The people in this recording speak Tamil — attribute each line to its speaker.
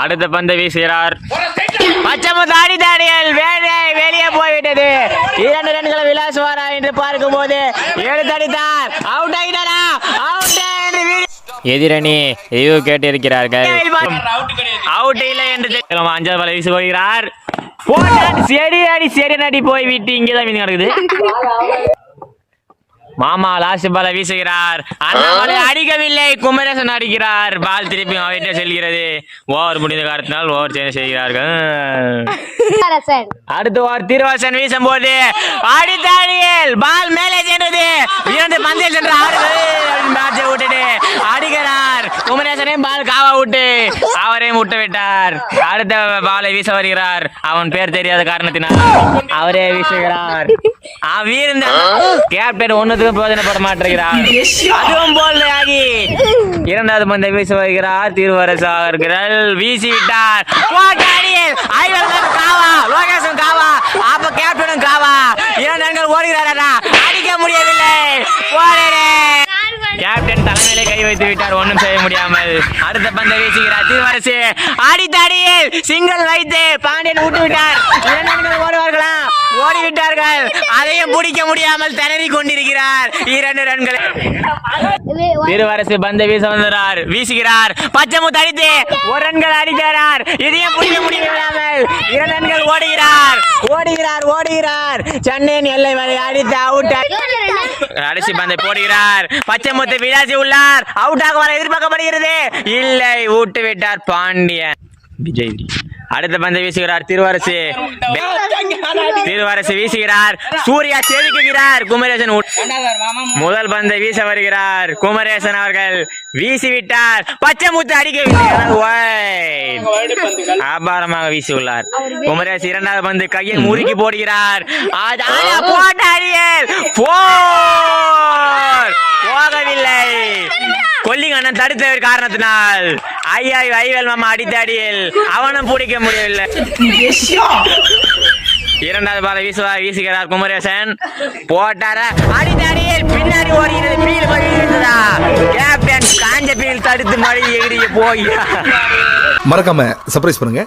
Speaker 1: அடுத்த பந்தை வீசுகிறார். பச்சைமுத்தாடி தாடிகள் வெளியே போய்விட்டது. 2 ரன்களை விலாசுவாரா என்று பார்க்கும் போது 7 தடித்தார். அவுட் ஆகிட்டாரா? அவுட் என்று எதிரணி ரிவ்யூ கேட்டிருக்கிறார்கள். அவுட் இல்லை என்று 5வது பால் வீசி போகிறார். செடி நடி போய் விட்டு இங்கேதான் மீன் கிடக்குது. மாமா லாஸ்ட் பால வீசுகிறார். அண்ணாமலை அடிக்கவில்லை, குமரேசன் அடிக்கிறார். பால் திருப்பி அவைட்டே செல்கிறது. ஓவர் முடிந்த காரணத்தினால் ஓவர் சேஞ்ச் செய்கிறார்கள். அடுத்து ஓவர் திருவாசன் வீசும் போது அடித்தாடியில் பால் மேலே சென்றது. 2 பந்தில் சென்ற மேட்சை விட்டுட்டு அடிக்கிறார். குமரேசனையும் பால் காவா விட்டு அவரையும் விட்டு விட்டார். அடுத்த பாலை வீச வருகிறார். அவன் பேர் தெரியாத காரணத்தினால் அவரே வீசுகிறார். வீரன் கேப்டன் ஒன்னு போதனைப்பட மாட்டேங்கிறார். அதுவும் போல் ஆகி 2வது பந்தை வீச வருகிறார். திருவரசு அவர்கள் வீசி விட்டார். லோகேஷன் காவா, அப்ப கேப்டனும் காவா. 2 ரன்கள் ஓடுகிறாரா? அடிக்க முடியவில்லை. கேப்டன் தலைமையிலே கை வைத்து விட்டார், ஒன்றும் செய்ய முடியாமல். அடுத்த பந்தை வீசுகிறார் திருவரசு. அடித்தடியில் சிங்கிள் வைத்து பாண்டியன் விட்டு விட்டார். 2 ரன்கள் ஓடுவார்களா? ஓடிவிட்டார்கள். அதையும் பிடிக்க முடியாமல் திணறி கொண்டிருக்கிறார். 2 ரன்கள். திருவரசு பந்தை வீச வந்தார். வீசுகிறார். பச்சைமுத்து அடித்து 1 ரன்கள் அடிக்கிறார். இதையும் பிடிக்க முடியாமல் 2 ரன்கள் ஓடுகிறார். சென்னையின் எல்லை வரை அடித்து அவுட். கடைசி பந்தை போடுகிறார். பச்சைமுத்து விளாசி உள்ளார். அவுட்டாக வர எதிர்பார்க்கப்படுகிறது. இல்லை, விட்டு விட்டார் பாண்டியன். விஜய் அடுத்த பந்தை வீசுகிறார். திருவரசு வீசுகிறார். சூர்யா செதுக்குகிறார். குமரேசன் முதல் பந்தை வீச வருகிறார். குமரேசன் அவர்கள் வீசிவிட்டார். பச்சைமுத்து அடிக்கவில்லை, அபாரமாக வீசியுள்ளார். குமரேசன் 2வது பந்து கையில் முறுக்கி போடுகிறார். போகவில்லை. கொல்லிங்க அண்ணன் தடுத்த காரணத்தினால் ஐவேல் மாமா அடித்தாடியில் அவனும் பிடிக்க முடியவில்லை. 2வது பாலை வீசுகிறார் குமரேசன். போட்டார அடித்தாடியில் பின்னாடி ஓடுகிறது. பீல் பகிர்ந்ததா? கேப்டன் காஞ்ச பீல் தடுத்து மழை எகிரிய போகிறார்.
Speaker 2: மறக்காம சர்ப்ரைஸ் பண்ணுங்க.